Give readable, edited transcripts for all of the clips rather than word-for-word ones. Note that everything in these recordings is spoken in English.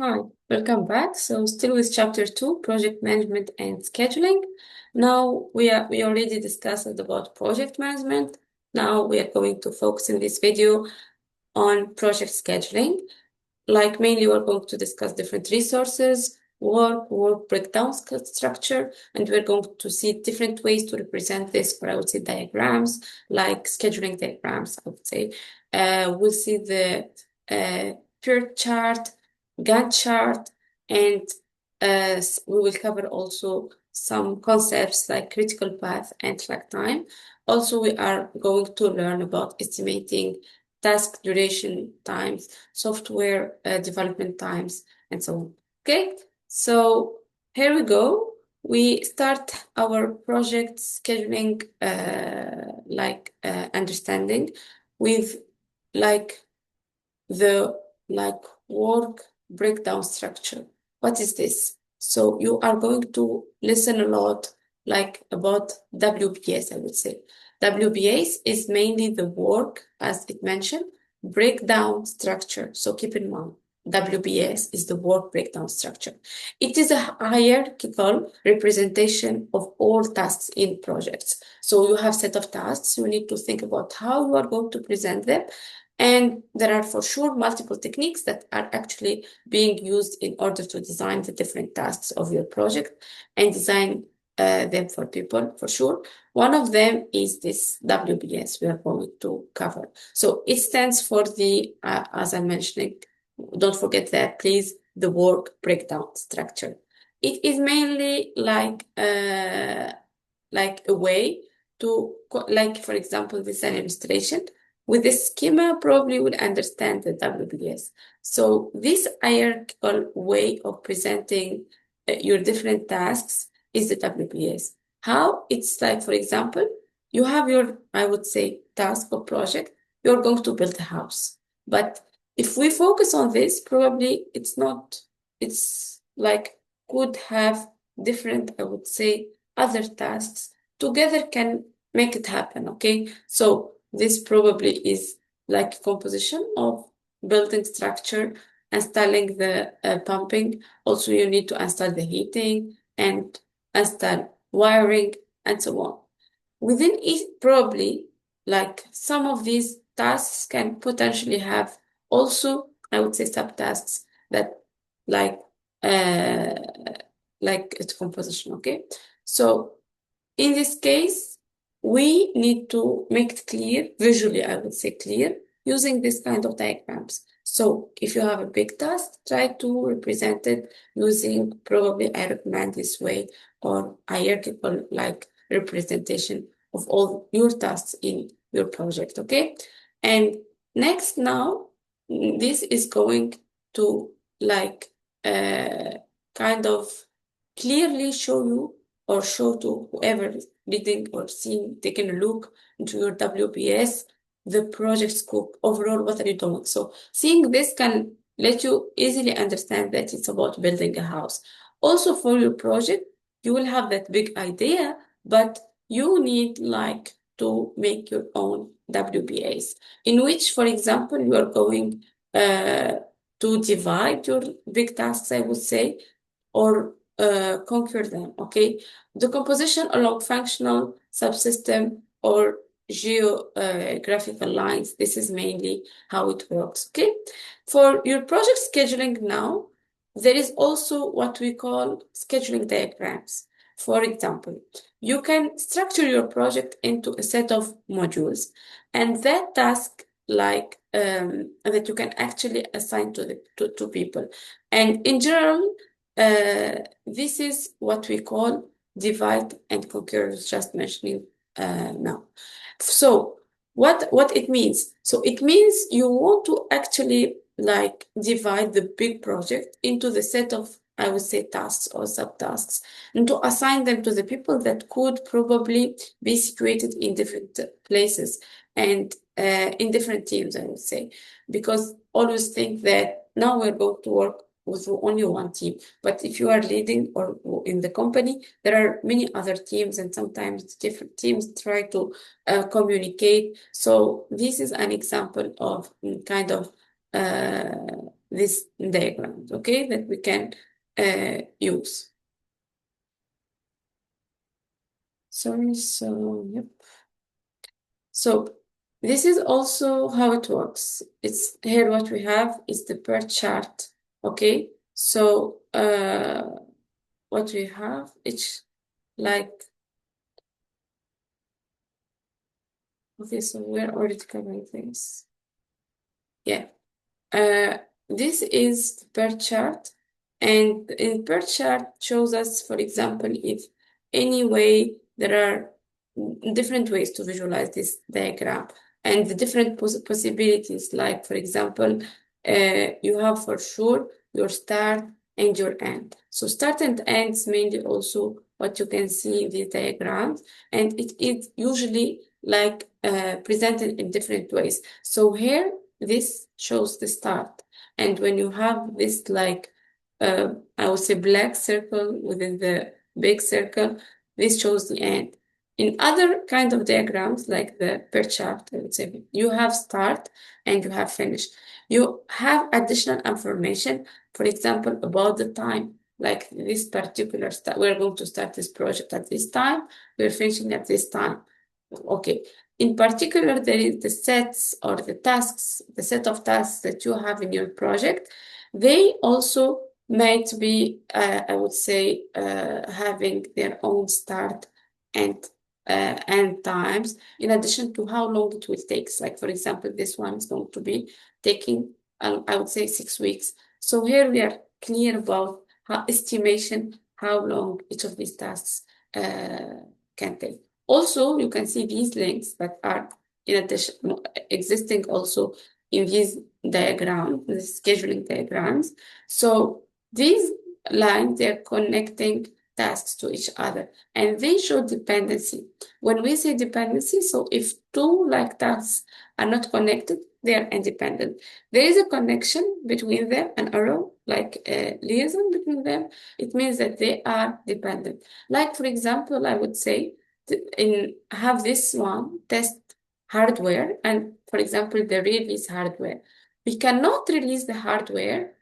Hi, welcome back. So still with chapter 2, project management and scheduling. Now we already discussed about project management. Now we are going to focus in this video on project scheduling. Like mainly we're going to discuss different resources, work breakdown structure, and we're going to see different ways to represent this, or I would say diagrams, like scheduling diagrams, I would say. We'll see the pure chart, Gantt chart, and we will cover also some concepts like critical path and slack time. Also, we are going to learn about estimating task duration times, software development times, and so on. Okay, so here we go. We start our project scheduling understanding with like the work breakdown structure. What is this? So you are going to listen a lot about WBS, I would say. WBS is mainly the work, as it mentioned, breakdown structure. So keep in mind, WBS is the work breakdown structure. It is a hierarchical representation of all tasks in projects. So you have set of tasks. You need to think about how you are going to present them. And there are for sure multiple techniques that are actually being used in order to design the different tasks of your project and design them for people, for sure. One of them is this WBS we are going to cover. So it stands for the, as I'm mentioning, don't forget that, please, the work breakdown structure. It is mainly like a way to, for example, this is an illustration. With the schema, probably you will understand the WBS. So this hierarchical way of presenting your different tasks is the WBS. How? It's like, for example, you have your, I would say, task or project. You're going to build a house. But if we focus on this, probably it's not, it's like could have different, I would say, other tasks together can make it happen, okay? So this probably is like a composition of building structure, installing the pumping. Also, you need to install the heating and install wiring and so on. Within each, probably, like some of these tasks can potentially have also, I would say, subtasks that like uh its composition, okay? So in this case, we need to make it clear, visually, I would say clear, using this kind of diagrams. So if you have a big task, try to represent it using, probably I recommend this way, or hierarchical representation of all your tasks in your project, okay? And next now, this is going to kind of clearly show you or show to whoever is reading or seeing, taking a look into your WBS, the project scope, overall, what are you doing? So seeing this can let you easily understand that it's about building a house. Also for your project, you will have that big idea, but you need to make your own WBAs, in which, for example, you are going to divide your big tasks, I would say, or conquer them, okay? The composition along functional, subsystem, or geographical lines, this is mainly how it works, okay? For your project scheduling now, there is also what we call scheduling diagrams. For example, you can structure your project into a set of modules, and that task that you can actually assign to people. And in general, this is what we call divide and conquer, just mentioning now. So what it means? So it means you want to actually divide the big project into the set of, I would say, tasks or subtasks, and to assign them to the people that could probably be situated in different places and in different teams, I would say, because always think that now we're going to work with only one team. But if you are leading or in the company, there are many other teams, and sometimes different teams try to communicate. So this is an example of kind of this diagram, okay, that we can use. Sorry, so yep. So this is also how it works. It's here what we have is the per chart, okay? So what we have, it's like, okay, so we're already covering things. Yeah. This is per chart, and in per chart shows us, for example, if any way there are different ways to visualize this diagram and the different possibilities. Like, for example, you have for sure your start and your end. So start and end is mainly also what you can see in these diagrams, and it is usually like presented in different ways. So here, this shows the start. And when you have this like, I would say black circle within the big circle, this shows the end. In other kind of diagrams, like the per chart, I would say, you have start and you have finish. You have additional information, for example, about the time, like this particular we're going to start this project at this time, we're finishing at this time. Okay. In particular, there is the sets or the tasks, the set of tasks that you have in your project. They also might be, I would say, having their own start and end times, in addition to how long it will take. Like, for example, this one is going to be taking, I would say, 6 weeks. So here we are clear about estimation, how long each of these tasks can take. Also, you can see these links that are in addition existing also in these diagrams, the scheduling diagrams. So these lines, they're connecting tasks to each other, and they show dependency. When we say dependency, so if two like tasks are not connected, they are independent. There is a connection between them, an arrow, like a liaison between them. It means that they are dependent. Like, for example, I would say in have this one test hardware, and for example, the release hardware. We cannot release the hardware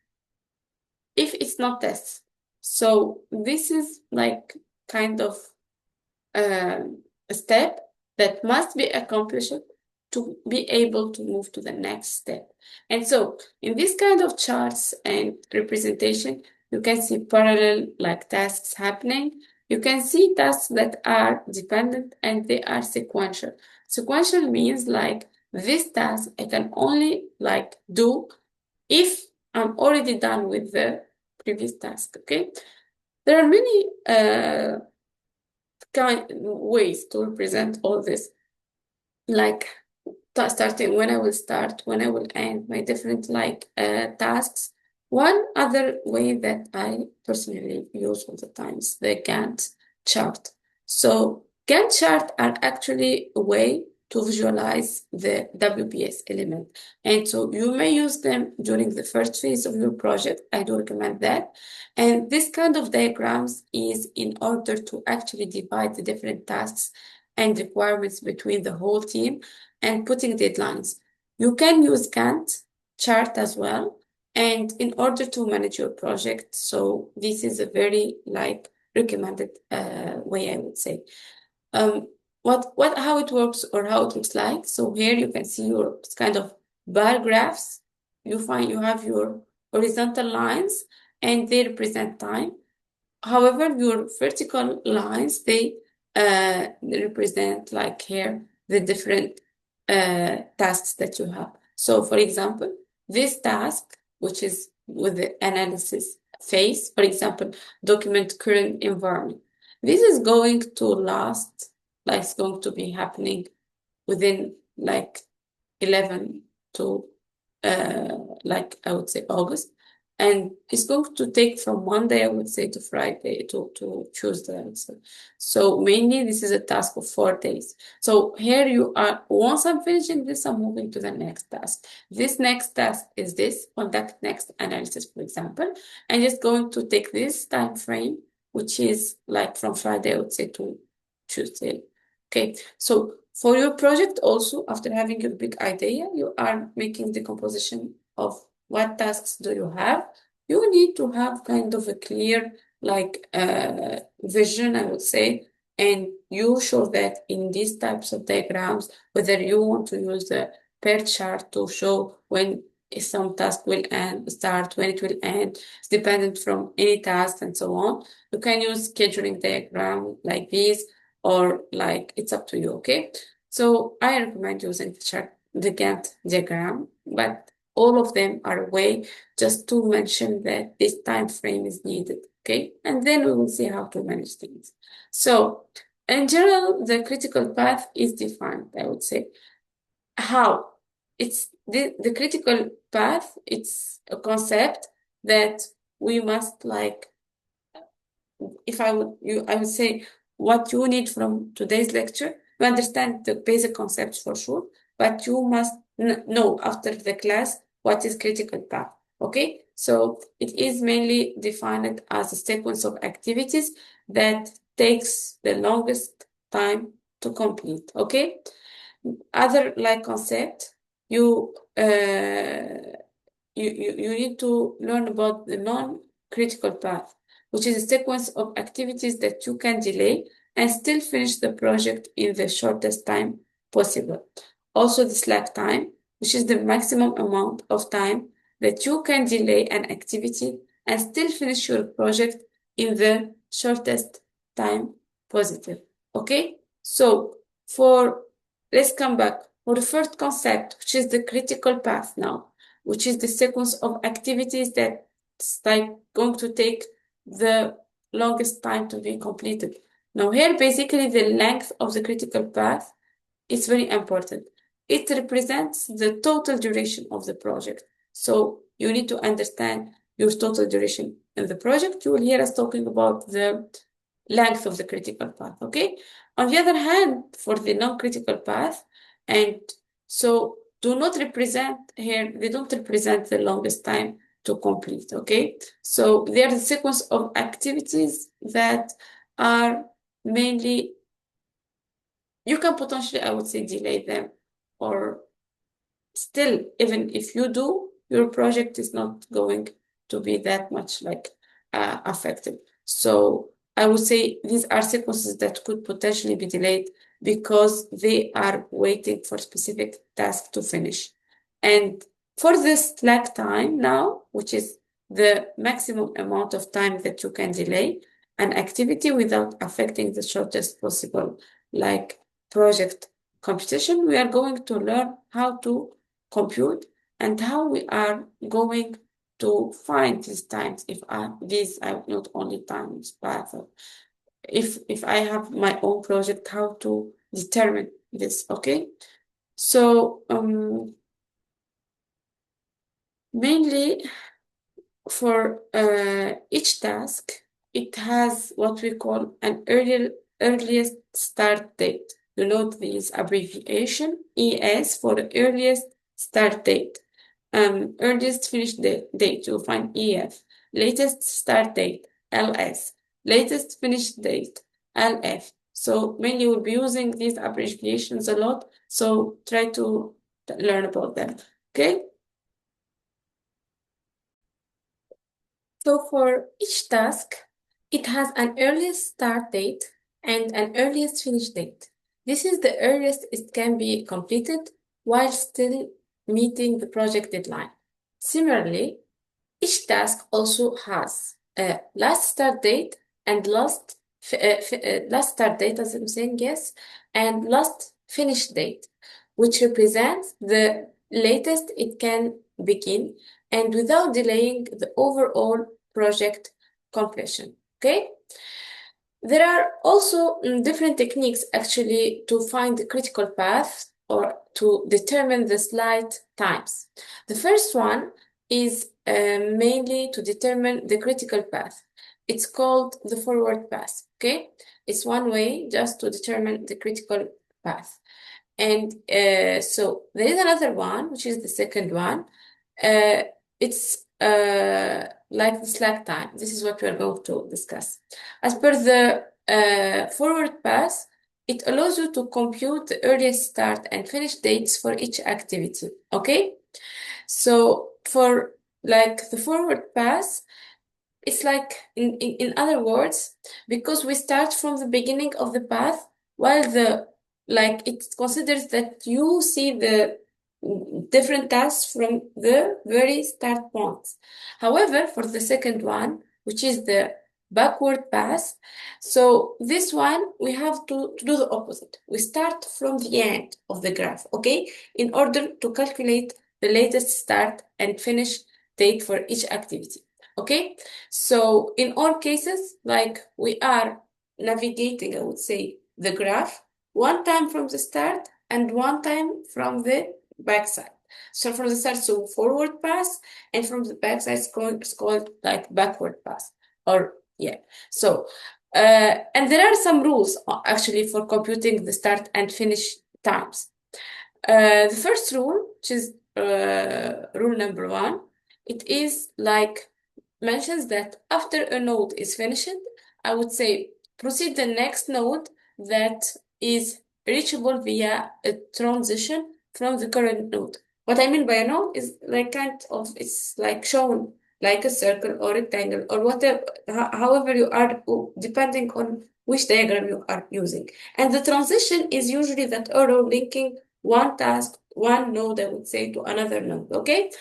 if it's not tested. So this is like kind of a step that must be accomplished to be able to move to the next step. And so in this kind of charts and representation, you can see parallel like tasks happening. You can see tasks that are dependent and they are sequential. Sequential means like this task I can only like do if I'm already done with the previous task, okay? There are many ways to represent all this, like starting when I will start, when I will end, my different like tasks. One other way that I personally use all the time is the Gantt chart. So Gantt chart are actually a way to visualize the WPS element. And so you may use them during the first phase of your project. I do recommend that. And this kind of diagrams is in order to actually divide the different tasks and requirements between the whole team and putting deadlines. You can use Gantt chart as well, and in order to manage your project. So this is a very like recommended way, I would say. How it works or how it looks like. So here you can see your kind of bar graphs. You have your horizontal lines and they represent time. However, your vertical lines, they represent like here the different tasks that you have. So for example, this task, which is with the analysis phase, for example, document current environment. This is going to last, like it's going to be happening within like 11 to like I would say August. And it's going to take from Monday, I would say, to Friday, to Tuesday, I would say. So mainly this is a task of 4 days. So here you are, once I'm finishing this, I'm moving to the next task. This next task is this, conduct next analysis, for example. And it's going to take this time frame, which is like from Friday, I would say, to Tuesday. Okay, so for your project also, after having a big idea, you are making the composition of what tasks do you have? You need to have kind of a clear, vision, I would say, and you show that in these types of diagrams, whether you want to use the pair chart to show when some task will start, when it will end, it's dependent from any task and so on. You can use scheduling diagram like these, or like it's up to you, okay? So I recommend using the chart, the Gantt diagram, but all of them are a way just to mention that this time frame is needed, okay? And then we will see how to manage things. So in general, the critical path is defined, I would say. How? It's the critical path, it's a concept that we must if I would say what you need from today's lecture. You understand the basic concepts for sure, but you must know after the class what is critical path. Okay, so it is mainly defined as a sequence of activities that takes the longest time to complete. Okay, other concept, you you need to learn about the non-critical path, which is a sequence of activities that you can delay and still finish the project in the shortest time possible. Also, the slack time, which is the maximum amount of time that you can delay an activity and still finish your project in the shortest time possible. Okay? So, for let's come back for the first concept, which is the critical path now, which is the sequence of activities that's going to take the longest time to be completed. Now here, basically the length of the critical path is very important. It represents the total duration of the project. So you need to understand your total duration in the project. You will hear us talking about the length of the critical path, okay? On the other hand, for the non-critical path, and so do not represent here, they don't represent the longest time to complete, okay? So they are the sequence of activities that are mainly, you can potentially, I would say, delay them, or still, even if you do, your project is not going to be that much affected. So I would say these are sequences that could potentially be delayed because they are waiting for specific task to finish. And for this slack time now, which is the maximum amount of time that you can delay an activity without affecting the shortest possible project computation, we are going to learn how to compute and how we are going to find these times. If these are not only times, but if I have my own project, how to determine this. Okay, so mainly for each task, it has what we call an earliest start date. You note this abbreviation ES for the earliest start date. Earliest finish date, you'll find EF. Latest start date, LS. Latest finish date, LF. So mainly we'll be using these abbreviations a lot. So try to learn about them. Okay. So for each task, it has an earliest start date and an earliest finish date. This is the earliest it can be completed while still meeting the project deadline. Similarly, each task also has a last start date and last start date, as I'm saying, yes, and last finish date, which represents the latest it can begin and without delaying the overall project completion. Okay. There are also different techniques actually to find the critical path or to determine the slide times. The first one is mainly to determine the critical path. It's called the forward path, okay? It's one way just to determine the critical path. And so there is another one, which is the second one. It's like the slack time. This is what we are going to discuss. As per the forward path, it allows you to compute the earliest start and finish dates for each activity. Okay? So for like the forward pass, it's like, in other words, because we start from the beginning of the path, while it considers that you see the different tasks from the very start point. However, for the second one, which is the backward path, so this one we have to do the opposite. We start from the end of the graph, okay, in order to calculate the latest start and finish date for each activity. Okay, so in all cases, like we are navigating, I would say, the graph one time from the start and one time from the backside. So from the start, so forward pass, and from the backside, it's called like backward pass. Or yeah. So and there are some rules actually for computing the start and finish times. The first rule, which is rule number one, it is like mentions that after a node is finished, I would say proceed the next node that is reachable via a transition from the current node. What I mean by a node is like kind of, it's like shown like a circle or rectangle or whatever, however you are, depending on which diagram you are using. And the transition is usually that arrow linking one task, one node, I would say, to another node, okay?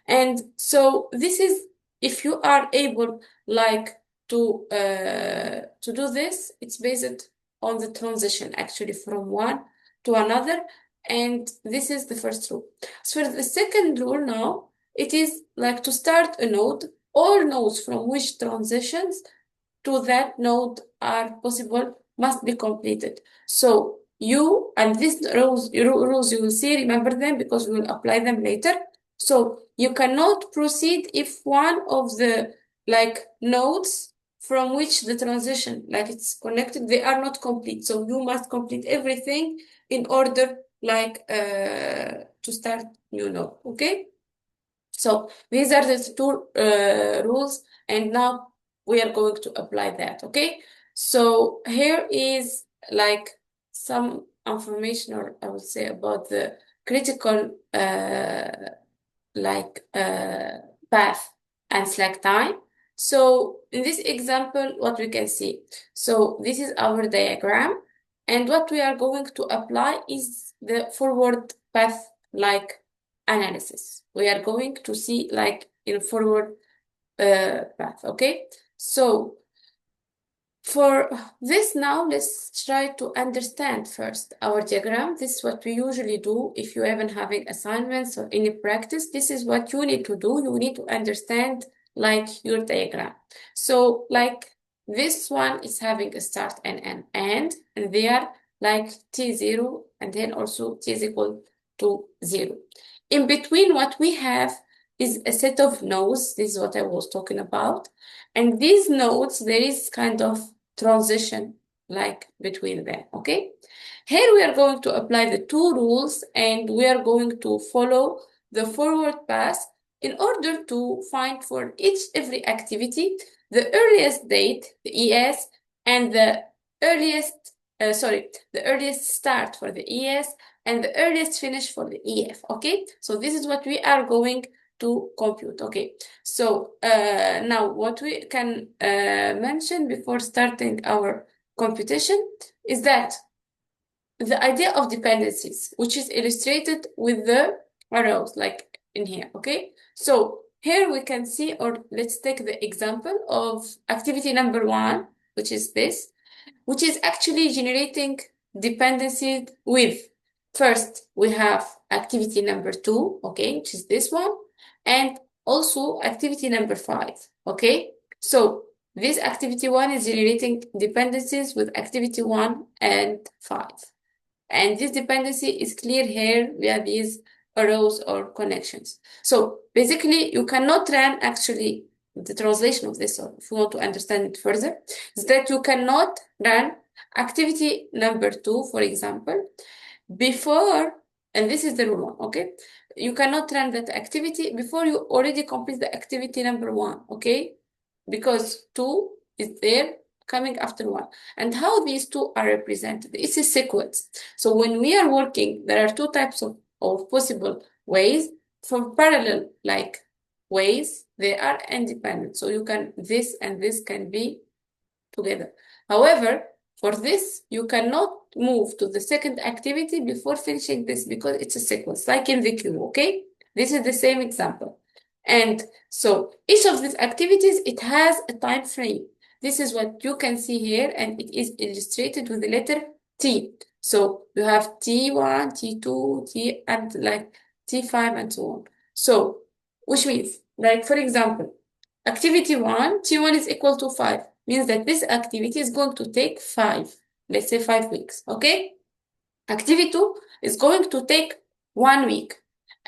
And so this is, if you are able like to do this, it's based on the transition actually from one to another, and this is the first rule. So for the second rule now, it is like to start a node, all nodes from which transitions to that node are possible must be completed. So you, and these rules you will see, remember them because we will apply them later. So you cannot proceed if one of the like nodes from which the transition like it's connected, they are not complete. So you must complete everything in order like to start new node. Okay. So these are the two rules, and now we are going to apply that, okay? So here is like some information, or I would say, about the critical path and slack time. So in this example, what we can see, so this is our diagram, and what we are going to apply is the forward path like analysis. We are going to see like in forward path, okay? So for this now, let's try to understand first our diagram. This is what we usually do if you even having assignments or any practice. This is what you need to do. You need to understand like your diagram. So like this one is having a start and an end, and they are like T0, and then also T is equal to 0. In between, what we have is a set of nodes. This is what I was talking about. And these nodes, there is kind of transition like between them, okay? Here we are going to apply the two rules, and we are going to follow the forward path in order to find for every activity the earliest date, the ES, and the earliest start for the ES and the earliest finish for the EF, okay? So this is what we are going to compute, okay? So now what we can mention before starting our computation is that the idea of dependencies, which is illustrated with the arrows like in here, okay? So here we can see, or let's take the example of activity number 1, which is this, which is actually generating dependency with, first we have activity number 2, okay, which is this one, and also activity number 5, okay? So this activity 1 is generating dependencies with activity 1 and 5. And this dependency is clear here via these arrows or connections. So basically, you cannot run actually the translation of this, or if you want to understand it further, is that you cannot run activity number 2, for example, before, and this is the rule 1, okay? You cannot run that activity before you already complete the activity number 1, okay? Because 2 is there coming after 1. And how these two are represented? It's a sequence. So when we are working, there are two types of possible ways. For parallel like ways, They are independent. So you can, this and this can be together. However, for this, you cannot move to the second activity before finishing this because it's a sequence, like in the queue, okay? This is the same example. And so each of these activities, it has a time frame. This is what you can see here, and it is illustrated with the letter T. So you have T1, T2, T, and like T5, and so on. So, which means, like, for example, activity 1, T1 is equal to 5, means that this activity is going to take 5, let's say 5 weeks, okay? Activity 2 is going to take 1 week.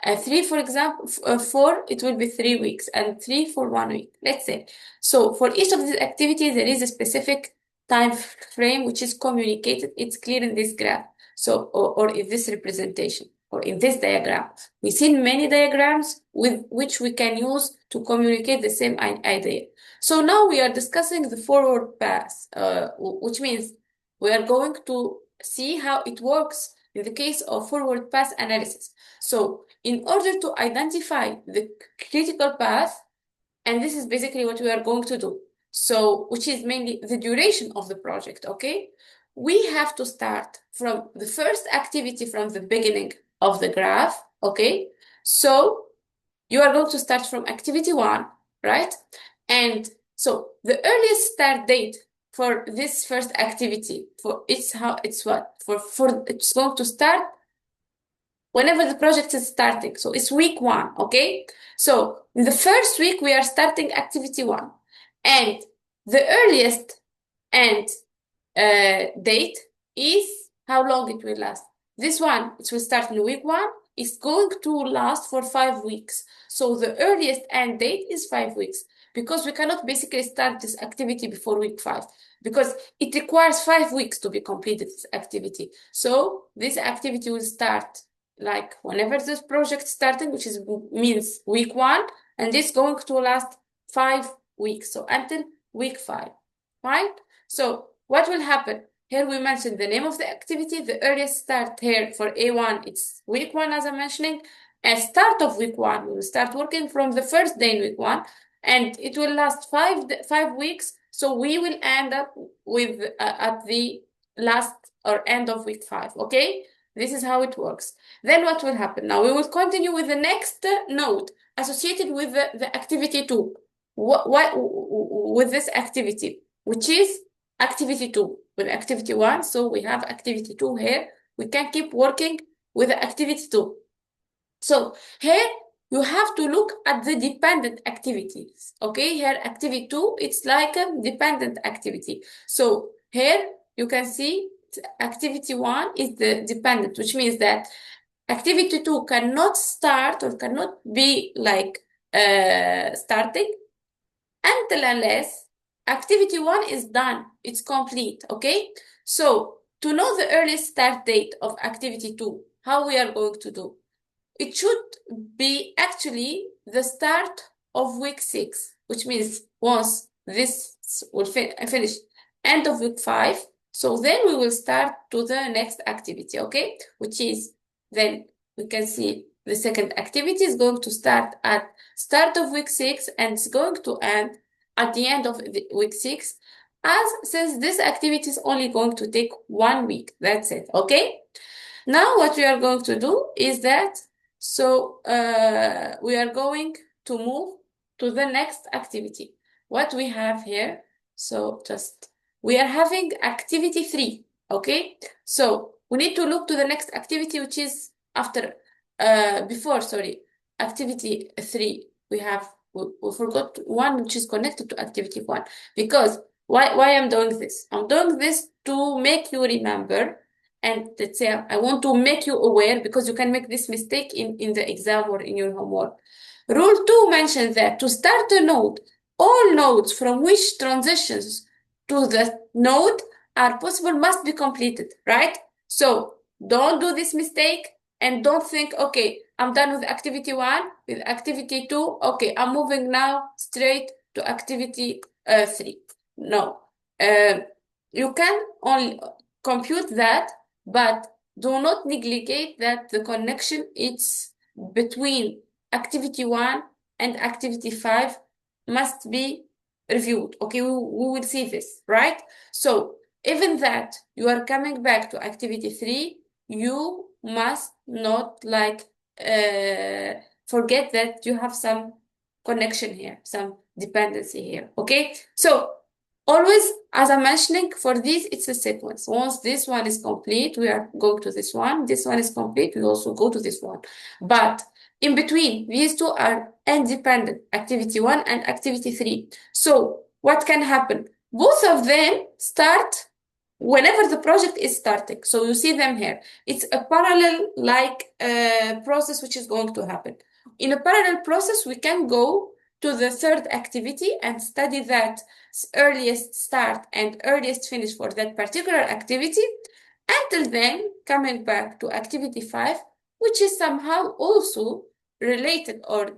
3, for example, 4, it will be 3 weeks, and 3 for 1 week, let's say. So for each of these activities, there is a specific time frame which is communicated. It's clear in this graph, so or in this representation, or in this diagram. We've seen many diagrams with which we can use to communicate the same idea. So now we are discussing the forward path, which means we are going to see how it works in the case of forward path analysis. So in order to identify the critical path, and this is basically what we are going to do, so which is mainly the duration of the project, okay? We have to start from the first activity from the beginning of the graph, okay? So you are going to start from activity 1, right? And so the earliest start date for this first activity, for it's going to start whenever the project is starting. So it's week 1, okay? So in the first week, we are starting activity 1. And the earliest end date is how long it will last. This one, it will start in week 1, is going to last for 5 weeks. So the earliest end date is 5 weeks, because we cannot basically start this activity before week 5, because it requires 5 weeks to be completed, this activity. So this activity will start like whenever this project starting, which means week 1, and this going to last 5 weeks, so until week 5, right? So what will happen? Here we mentioned the name of the activity. The earliest start here for A1, it's week 1, as I'm mentioning. At start of week 1, we will start working from the first day in week 1, and it will last 5 weeks. So we will end up with at the last or end of week 5, okay? This is how it works. Then what will happen? Now we will continue with the next node associated with the activity 2. What with this activity, which is activity 2 with activity 1. So we have activity 2 here. We can keep working with the activity 2. So here you have to look at the dependent activities. Okay, here activity 2, it's like a dependent activity. So here you can see activity 1 is the dependent, which means that activity 2 cannot start or cannot be like starting until unless activity 1 is done, it's complete, okay? So to know the earliest start date of activity 2, how we are going to do? It should be actually the start of week 6, which means once this will finish end of week 5, so then we will start to the next activity, okay? Which is, then we can see the second activity is going to start at start of week 6 and it's going to end at the end of week 6, since this activity is only going to take 1 week. That's it, okay? Now what we are going to do is that, so we are going to move to the next activity. What we have here, so just, we are having activity 3, okay? So we need to look to the next activity, which is after, activity 3. We forgot one which is connected to activity 1, because why I'm doing this? I'm doing this to make you remember, and let's say I want to make you aware, because you can make this mistake in the exam or in your homework. Rule 2 mentions that to start a node, all nodes from which transitions to the node are possible must be completed, right? So don't do this mistake and don't think, okay, I'm done with activity 1, with activity 2, okay, I'm moving now straight to activity 3. No, you can only compute that, but do not negligate that the connection is between activity 1 and activity 5 must be reviewed. Okay, we will see this, right? So even that you are coming back to activity 3, you must not like forget that you have some connection here, some dependency here. Okay, so always, as I'm mentioning, for this, it's a sequence. Once this one is complete, we are going to this one. This one is complete, we also go to this one. But in between, these two are independent, activity 1 and activity 3. So what can happen? Both of them start whenever the project is starting. So you see them here. It's a parallel like process which is going to happen. In a parallel process, we can go to the third activity and study that earliest start and earliest finish for that particular activity, until then coming back to activity 5, which is somehow also related or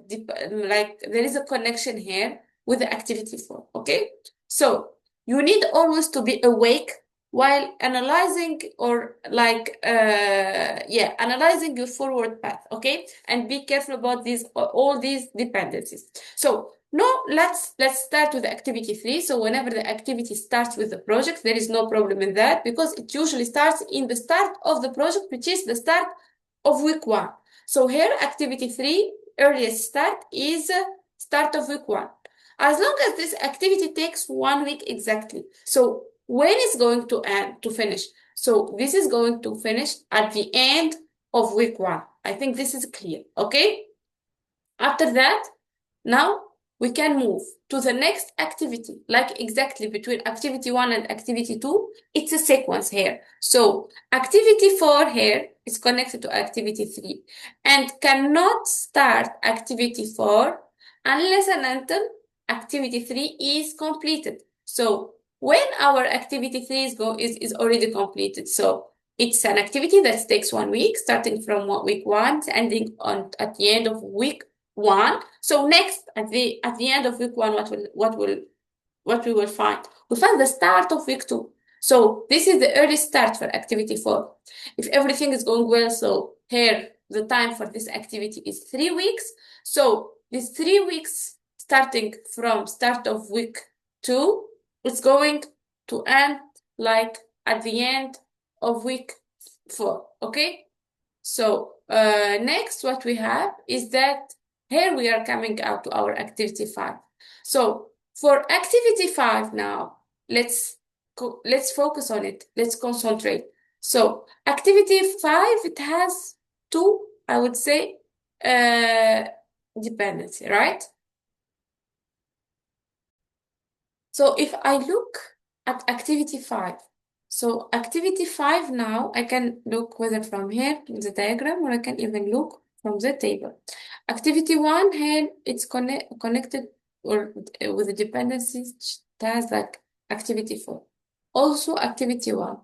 like there is a connection here with the activity 4. Okay, so you need always to be awake while analyzing or like analyzing your forward path. Okay, and be careful about these all these dependencies. So no, let's start with activity 3. So whenever the activity starts with the project, there is no problem in that, because it usually starts in the start of the project, which is the start of week 1. So here activity 3 earliest start is start of week 1, as long as this activity takes 1 week exactly. So when it's going to end to finish? So this is going to finish at the end of week 1. I think this is clear. Okay, after that, now we can move to the next activity, like exactly between activity 1 and activity 2. It's a sequence here. So activity 4 here is connected to activity 3 and cannot start activity 4 unless and until activity 3 is completed. So when our activity 3 is already completed, so it's an activity that takes 1 week, starting from week 1, ending on at the end of week 1. So next, at the end of week 1, what we will find? We find the start of week 2. So this is the early start for activity 4. If everything is going well, so here the time for this activity is 3 weeks. So these 3 weeks starting from start of week 2, it's going to end like at the end of week 4. Okay, so next what we have is that here we are coming out to our activity 5. So for activity 5 now, let's focus on it. Let's concentrate. So activity 5, it has two, I would say, dependency, right? So if I look at activity 5, so activity 5 now, I can look whether from here in the diagram, or I can even look from the table. Activity 1 here, it's connected or with the dependencies tasks like activity 4. Also activity 1.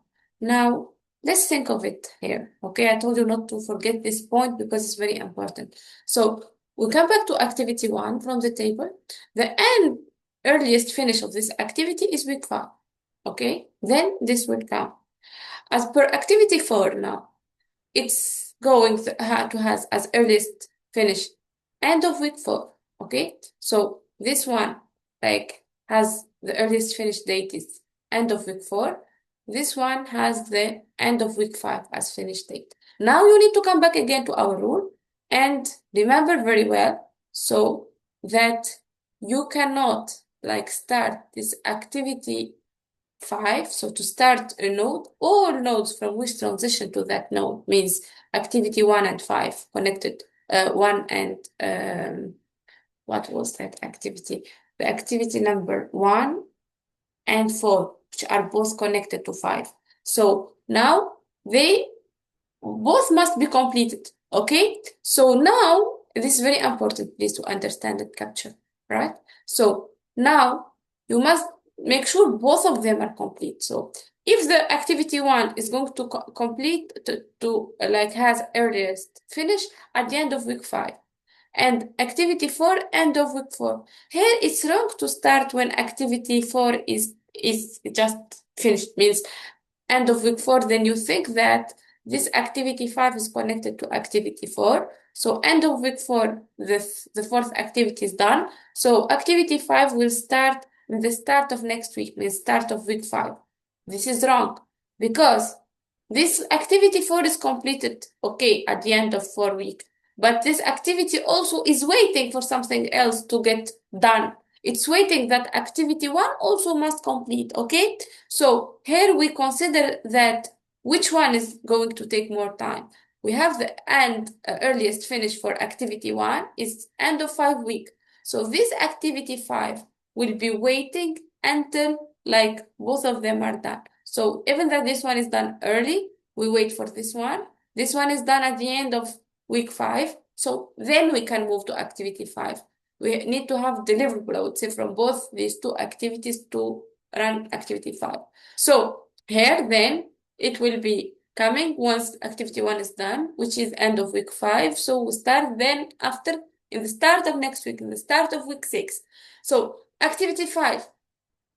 Now, let's think of it here. Okay, I told you not to forget this point because it's very important. So we come back to activity 1 from the table. The end earliest finish of this activity is week 5. Okay, then this will count. As per activity 4 now, it's going to has as earliest finish end of week 4. Okay, so this one like has the earliest finish date is end of week 4. This one has the end of week 5 as finish date. Now you need to come back again to our rule and remember very well so that you cannot like start this activity 5. So to start a node, all nodes from which transition to that node means activity 1 and 5 connected. 1 and what was that activity? The activity number 1 and 4, which are both connected to 5. So now they both must be completed. Okay, so now this is very important, please, to understand and capture, right? So now you must make sure both of them are complete. So if the activity 1 is going to complete to like has earliest finish at the end of week 5, and activity 4 end of week 4, here it's wrong to start when activity 4 is just finished, means end of week 4. Then you think that this activity 5 is connected to activity 4. So end of week 4, the fourth activity is done. So activity 5 will start in the start of next week, means start of week 5. This is wrong because this activity 4 is completed, okay, at the end of 4 weeks. But this activity also is waiting for something else to get done. It's waiting that activity 1 also must complete, okay? So here we consider that which one is going to take more time. We have the earliest finish for activity 1 is end of 5 weeks. So this activity 5 will be waiting until like both of them are done. So even though this one is done early, we wait for this one. This one is done at the end of week 5. So then we can move to activity 5. We need to have deliverable, I would say, from both these two activities to run activity 5. So here then it will be coming once activity 1 is done, which is end of week 5. So we start then after, in the start of next week, in the start of week 6. So activity 5,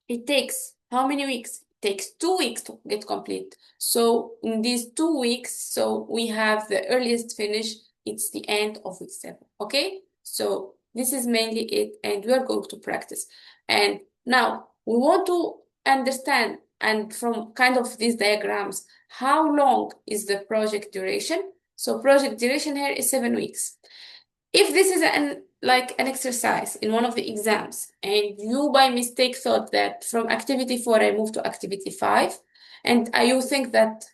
it takes how many weeks? It takes 2 weeks to get complete. So in these 2 weeks, so we have the earliest finish, it's the end of week 7, okay? So this is mainly it, and we are going to practice. And now we want to understand, and from kind of these diagrams, how long is the project duration? So project duration here is 7 weeks. If this is an exercise in one of the exams, and you by mistake thought that from activity 4 I move to activity 5, and you think that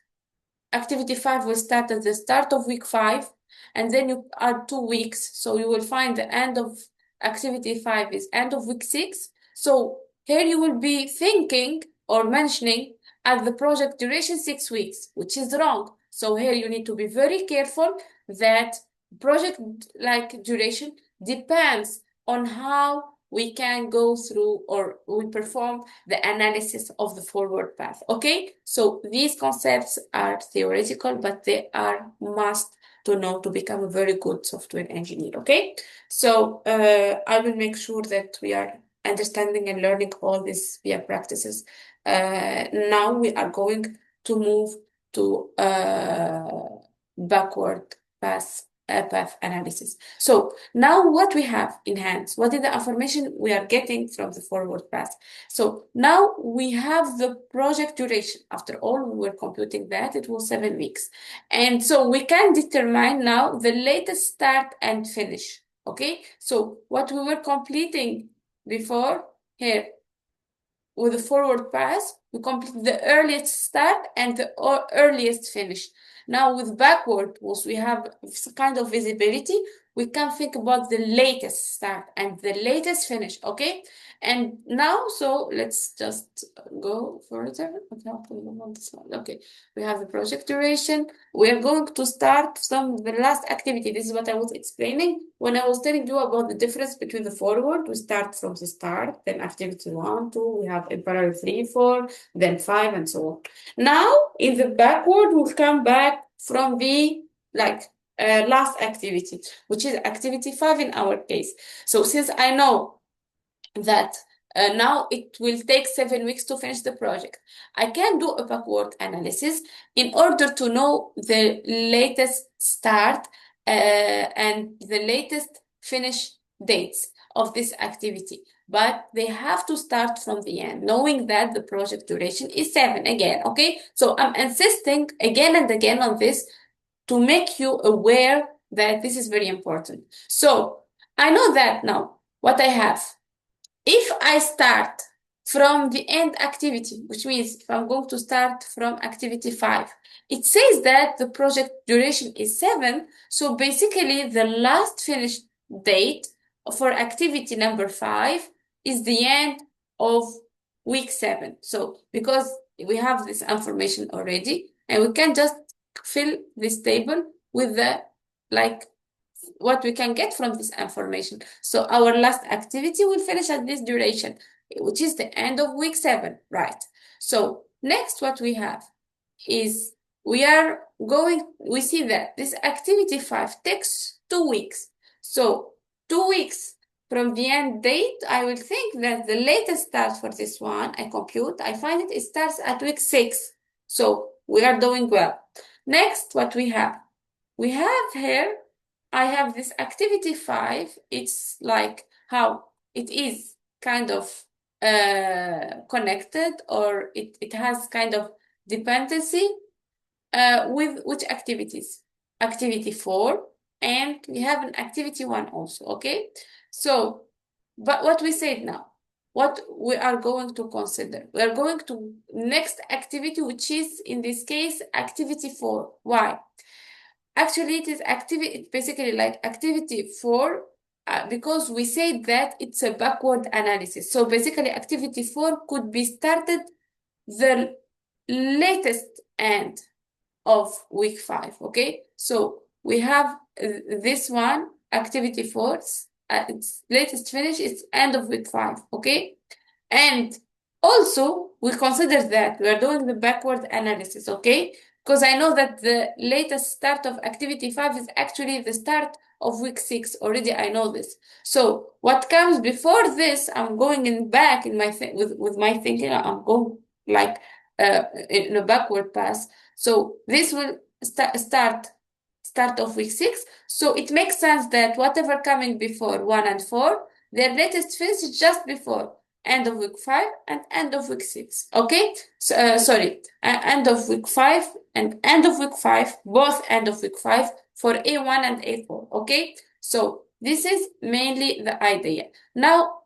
activity 5 will start at the start of week 5, and then you add 2 weeks, so you will find the end of activity 5 is end of week 6. So here you will be thinking or mentioning at the project duration 6 weeks, which is wrong. So here you need to be very careful that project duration depends on how we can go through or we perform the analysis of the forward path, okay? So these concepts are theoretical, but they are must to know to become a very good software engineer, okay? So I will make sure that we are understanding and learning all these via practices. Now we are going to move to backward path analysis. So now what we have in hands, what is the information we are getting from the forward path? So now we have the project duration. After all, we were computing that, it was 7 weeks. And so we can determine now the latest start and finish, okay? So what we were completing before here, with the forward path, we complete the earliest start and the earliest finish. Now with backward, once we have kind of visibility, we can think about the latest start and the latest finish, okay? And now, so let's just go further. Okay, we have the project duration. We are going to start from the last activity. This is what I was explaining when I was telling you about the difference between the forward. We start from the start, then activity 1, 2, we have in parallel 3, 4, then 5, and so on. Now, in the backward, we'll come back from the last activity, which is activity 5 in our case. So since I know that now it will take 7 weeks to finish the project, I can do a backward analysis in order to know the latest start and the latest finish dates of this activity. But they have to start from the end, knowing that the project duration is 7 again, okay? So I'm insisting again and again on this to make you aware that this is very important. So I know that now what I have. If I start from the end activity, which means if I'm going to start from activity 5, it says that the project duration is 7. So basically the last finished date for activity number 5 is the end of week 7. So because we have this information already, and we can just fill this table with the what we can get from this information. So our last activity will finish at this duration, which is the end of week 7, right? So next what we have is we see that this activity 5 takes 2 weeks. So 2 weeks from the end date, I will think that the latest start for this one, I find it starts at week 6. So we are doing well. Next, what we have? We have here, I have this activity 5. It's like how it is kind of connected, or it has kind of dependency with which activities? Activity 4, and we have an activity 1 also, okay? So, but what we said now, what we are going to consider? We are going to next activity, which is in this case activity 4. Why? Actually, it is activity, it's basically like activity 4 because we said that it's a backward analysis. So basically, activity 4 could be started the latest end of week 5, okay? So we have this one, activity 4, its latest finish is end of week 5, okay? And also, we consider that we are doing the backward analysis, okay? Because I know that the latest start of activity 5 is actually the start of week 6. Already, I know this. So what comes before this, I'm going in back in my with my thinking. I'm going like in a backward path. So this will start of week 6. So it makes sense that whatever coming before 1 and 4, their latest finish is just before end of week 5 and end of week 6. Okay, so, sorry, end of week 5 and end of week 5, both end of week 5 for A1 and A4. Okay, so this is mainly the idea. Now,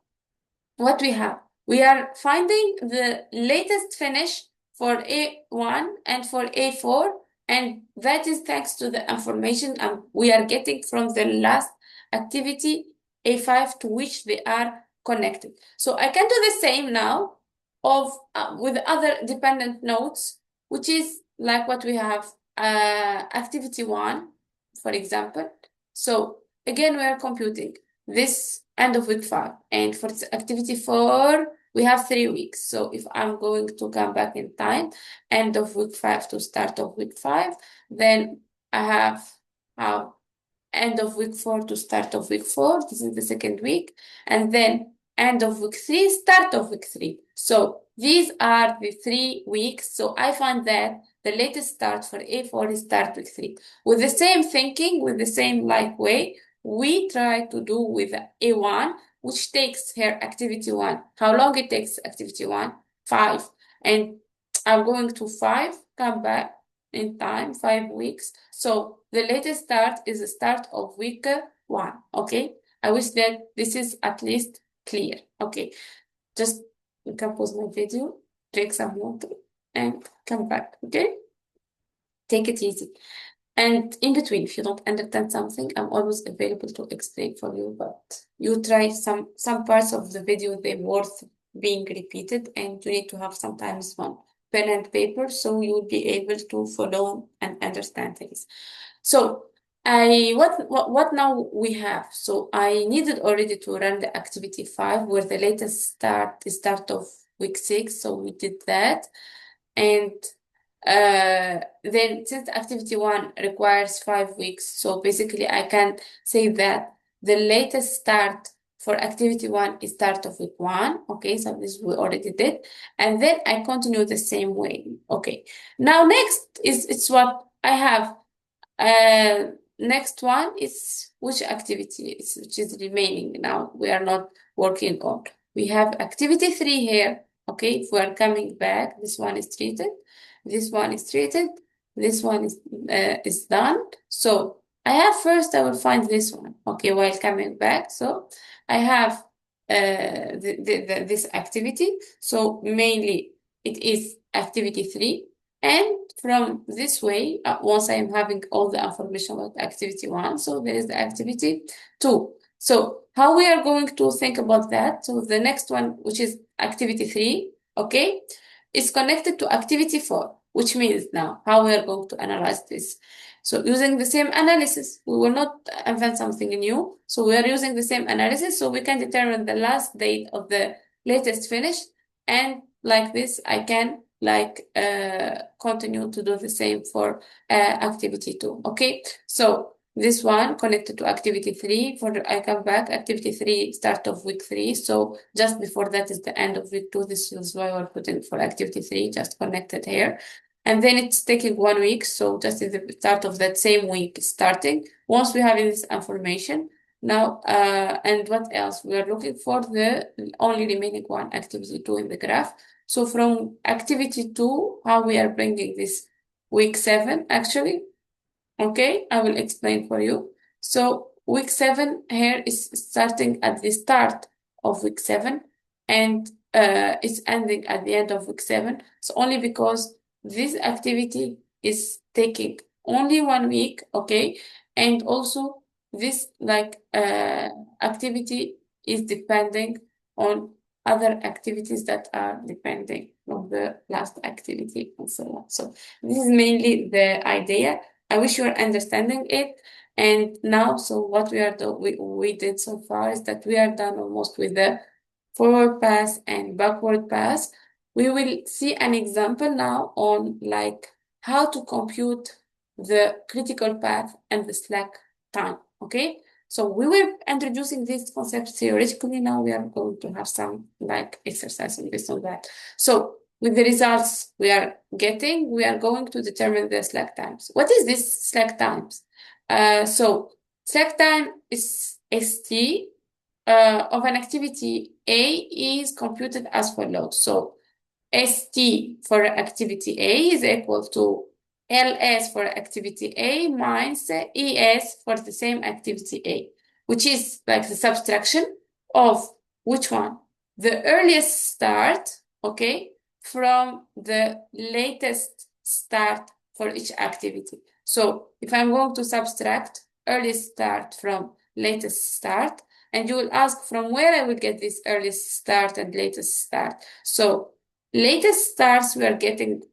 what we have? We are finding the latest finish for A1 and for A4, and that is thanks to the information we are getting from the last activity A5 to which they are connected. So I can do the same now with other dependent nodes, which is like what we have activity 1, for example. So again, we are computing this end of week 5, and for this activity 4 we have 3 weeks. So if I'm going to come back in time, end of week 5 to start of week 5, then I have end of week 4 to start of week 4. This is the second week, and then end of week 3, start of week 3. So these are the 3 weeks. So I find that the latest start for A4 is start week 3. With the same thinking, with the same like way, we try to do with A1, which takes here activity 1. How long it takes activity 1? 5. And I'm going to 5, come back in time, 5 weeks. So the latest start is the start of week 1. Okay, I wish that this is at least clear. Okay, just compose my video, drink some water, and come back. Okay, take it easy. And in between, if you don't understand something, I'm always available to explain for you, but you try some parts of the video, they're worth being repeated, and you need to have sometimes one pen and paper so you'll be able to follow and understand things. So what now we have? So I needed already to run the activity 5 where the latest start is start of week 6. So we did that. And then since activity 1 requires 5 weeks, so basically I can say that the latest start for activity 1 is start of week 1. Okay, so this we already did. And then I continue the same way. Okay, now next is it's what I have. Next one is which activity which is remaining now we are not working on. We have activity 3 here. Okay, if we are coming back, this one is treated, this one is treated, this one is done. So I will find this one. Okay, while coming back, so I have this activity. So mainly it is activity 3. And from this way, once I am having all the information about activity 1, so there is the activity 2. So how we are going to think about that? So the next one, which is activity 3, okay, is connected to activity 4, which means now how we are going to analyze this. So using the same analysis, we will not invent something new. So we are using the same analysis, so we can determine the last date of the latest finish, and like this, I can continue to do the same for activity 2. Okay, so this one connected to activity 3. For I come back, activity 3 start of week 3. So just before that is the end of week 2. This is why we're putting for activity 3 just connected here. and then it's taking 1 week. So just at the start of that same week starting. Once we have this information, now, and what else? We are looking for the only remaining one, activity 2 in the graph. So from activity 2, how we are bringing this week 7 actually. Okay, I will explain for you. So week 7 here is starting at the start of week 7 and it's ending at the end of week 7. So only because this activity is taking only 1 week, okay? And also this activity is depending on other activities that are depending on the last activity and so on. So this is mainly the idea. I wish you are understanding it. And now, so what we did so far is that we are done almost with the forward pass and backward pass. We will see an example now on how to compute the critical path and the slack time. Okay. So we were introducing these concepts theoretically. Now we are going to have some exercising based on that. So with the results we are getting, we are going to determine the slack times. What is this slack times? So slack time is ST of an activity A is computed as follows. So ST for activity A is equal to LS for activity A minus ES for the same activity A, which is like the subtraction of which one? The earliest start, okay, from the latest start for each activity. So if I'm going to subtract earliest start from latest start, and you will ask from where I will get this earliest start and latest start. So latest starts we are getting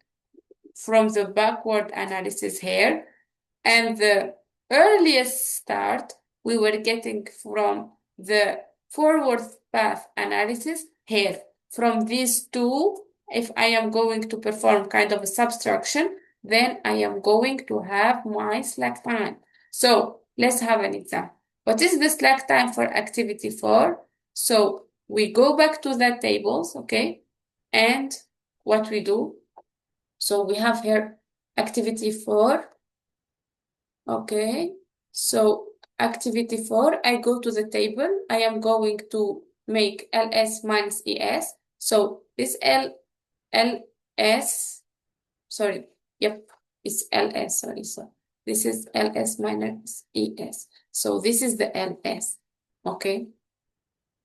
from the backward analysis here, and the earliest start we were getting from the forward path analysis here. From these two, if I am going to perform kind of a subtraction, then I am going to have my slack time. So let's have an example. What is the slack time for activity 4? So we go back to the tables, okay? And what we do, so we have here activity 4, okay? So activity 4, I go to the table. I am going to make LS minus ES. So this LS, sorry, yep, it's LS, sorry. So this is LS minus ES. So this is the LS, okay?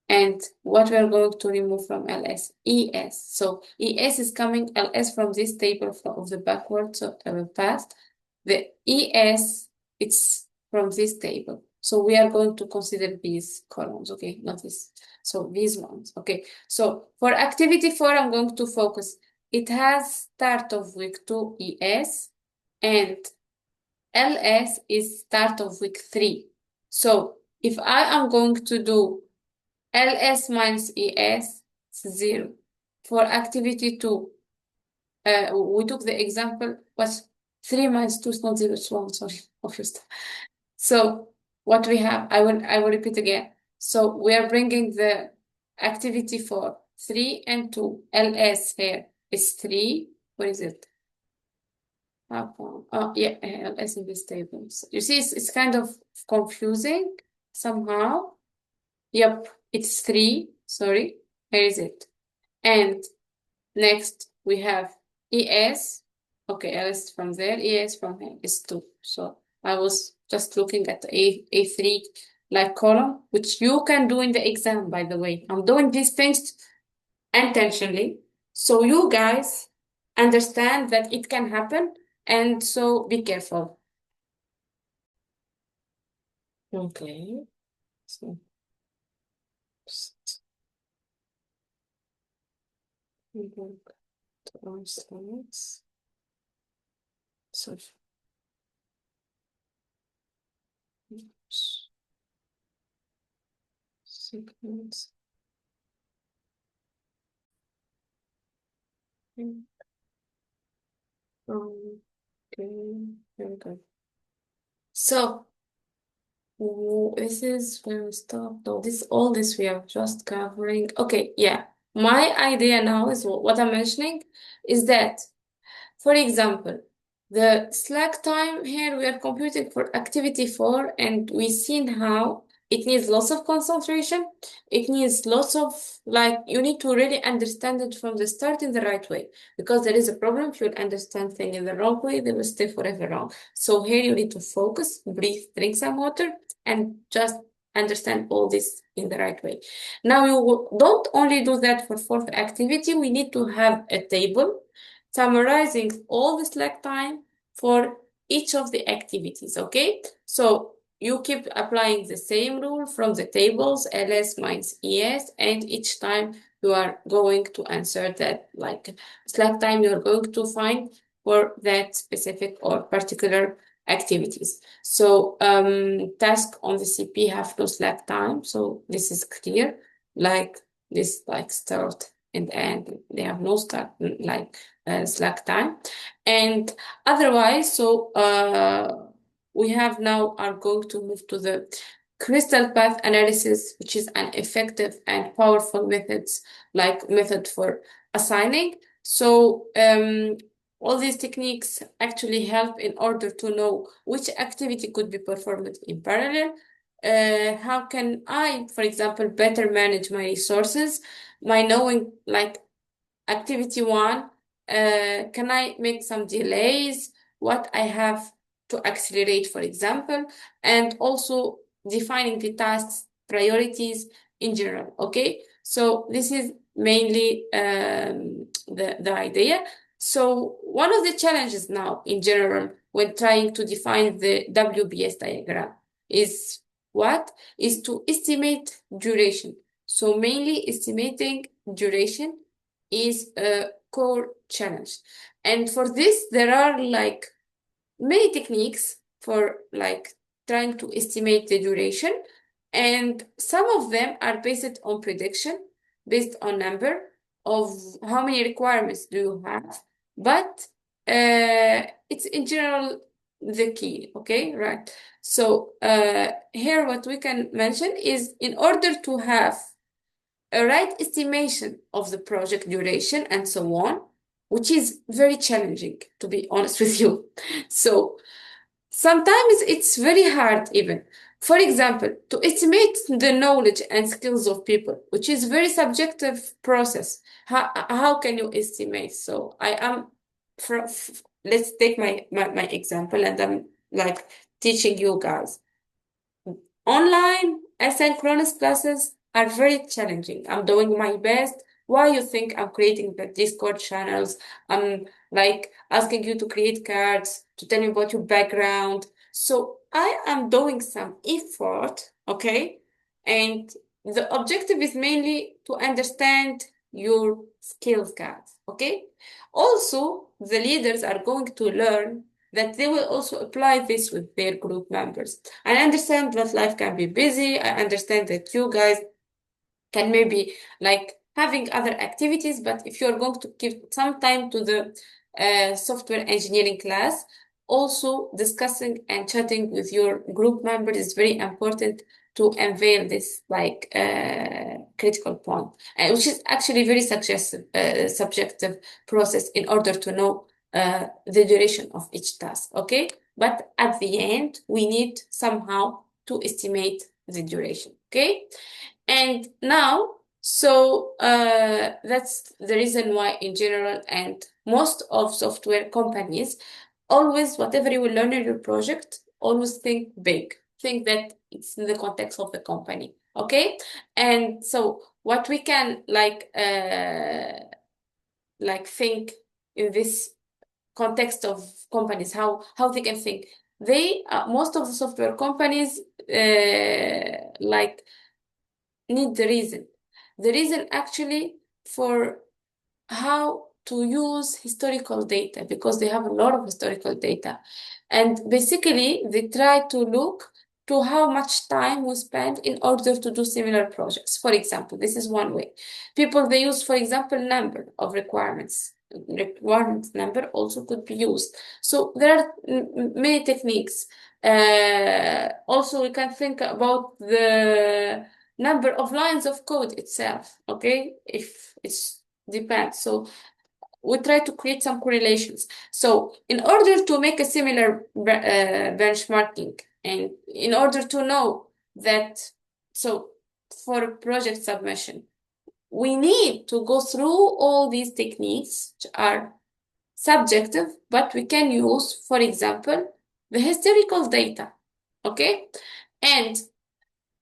And what we are going to remove from LS? ES. So ES is coming LS from this table of the backwards path. The ES, it's from this table. So we are going to consider these columns, okay? Not this. So these ones, okay? So for activity 4, I'm going to focus. It has start of week 2 ES and LS is start of week 3. So if I am going to do LS minus ES, 0. For activity 2, we took the example, was 3 minus 2 is not 0, it's 1, sorry, obviously. So what we have, I will repeat again. So we are bringing the activity for 3 and 2. LS here is 3. Where is it? Oh, yeah, LS in this table. So you see, it's kind of confusing somehow. Yep, it's 3. Sorry, where is it? And next we have ES. Okay, LS from there, ES from here is 2. So I was just looking at the A3 column, which you can do in the exam, by the way. I'm doing these things intentionally, so you guys understand that it can happen, and so be careful. Okay. So we go to our slides. So sequence. Okay, very good. So this is where we stopped. No, all this we are just covering. Okay, yeah. My idea now is what I'm mentioning is that For example, the slack time here we are computing for activity 4, and we've seen how it needs lots of concentration. It needs lots of, like, you need to really understand it from the start in the right way, because there is a problem. If you understand things in the wrong way, they will stay forever wrong. So here you need to focus, breathe, drink some water, and just understand all this in the right way. Now, you don't only do that for fourth activity. We need to have a table summarizing all the slack time for each of the activities, okay? So you keep applying the same rule from the tables, ls minus es, and each time you are going to answer that, like, slack time you're going to find for that specific or particular activities. So task on the CP have no slack time, so this is clear. Like this, like start and end, they have no start, like slack time. And otherwise, so we have now are going to move to the crystal path analysis, which is an effective and powerful method for assigning. So all these techniques actually help in order to know which activity could be performed in parallel. How can I, for example, better manage my resources? My knowing, like, activity 1, can I make some delays? What I have to accelerate, for example, and also defining the tasks priorities in general. Okay, so this is mainly the idea. So one of the challenges now in general when trying to define the WBS diagram is what? Is to estimate duration. So mainly estimating duration is a core challenge. And for this, there are like many techniques for like trying to estimate the duration. And some of them are based on prediction, based on number of how many requirements do you have. But it's in general the key, okay, right? So here what we can mention is, in order to have a right estimation of the project duration and so on, which is very challenging, to be honest with you. So sometimes it's very hard even. For example, to estimate the knowledge and skills of people, which is very subjective process. How can you estimate? So I am, let's take my example, and I'm like teaching you guys. Online asynchronous classes are very challenging. I'm doing my best. Why you think I'm creating the Discord channels? I'm like asking you to create cards, to tell me about your background. So I am doing some effort, okay? And the objective is mainly to understand your skills cards, okay? Also, the leaders are going to learn that they will also apply this with their group members. I understand that life can be busy. I understand that you guys can maybe like having other activities, but if you're going to give some time to the software engineering class, also discussing and chatting with your group members is very important to unveil this like critical point, which is actually very subjective process in order to know the duration of each task, okay? But at the end, we need somehow to estimate the duration, okay? And now, so that's the reason why in general and most of software companies, always whatever you will learn in your project, always think big. Think that it's in the context of the company, okay? And so what we can like think in this context of companies, how they can think. They most of the software companies like need the reason. The reason actually for how to use historical data, because they have a lot of historical data. And basically, they try to look to how much time we spend in order to do similar projects. For example, this is one way. People, they use, for example, number of requirements. Requirements number also could be used. So there are many techniques. Also, we can think about the number of lines of code itself, okay? If it's depends. So we try to create some correlations. So in order to make a similar benchmarking, and in order to know that, so for project submission, we need to go through all these techniques, which are subjective, but we can use, for example, the historical data. Okay? And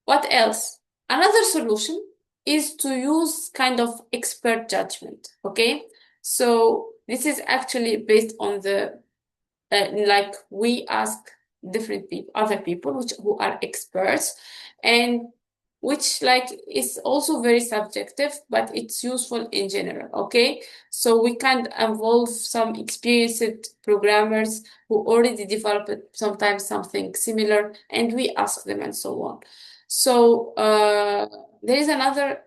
what else? Another solution is to use kind of expert judgment. Okay? So this is actually based on the like we ask different people, other people who are experts, and which like is also very subjective, but it's useful in general. Okay, so we can involve some experienced programmers who already developed sometimes something similar, and we ask them and so on. So there is another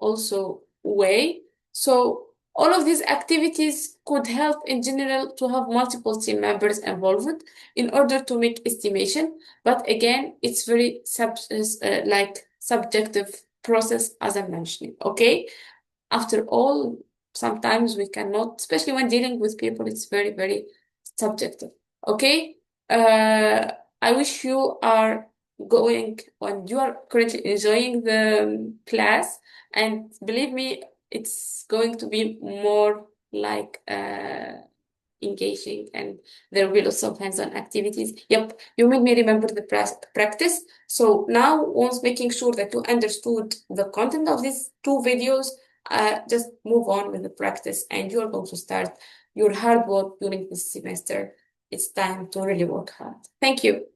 also way. So all of these activities could help in general to have multiple team members involved in order to make estimation. But again, it's very like subjective process, as I mentioned. Okay. After all, sometimes we cannot, especially when dealing with people, it's very, very subjective. Okay. I wish you are going on, you are currently enjoying the class, and believe me, it's going to be more like engaging, and there will be lots of hands-on activities. Yep, you made me remember the practice. So now, once making sure that you understood the content of these two videos, just move on with the practice, and you're going to start your hard work during this semester. It's time to really work hard. Thank you.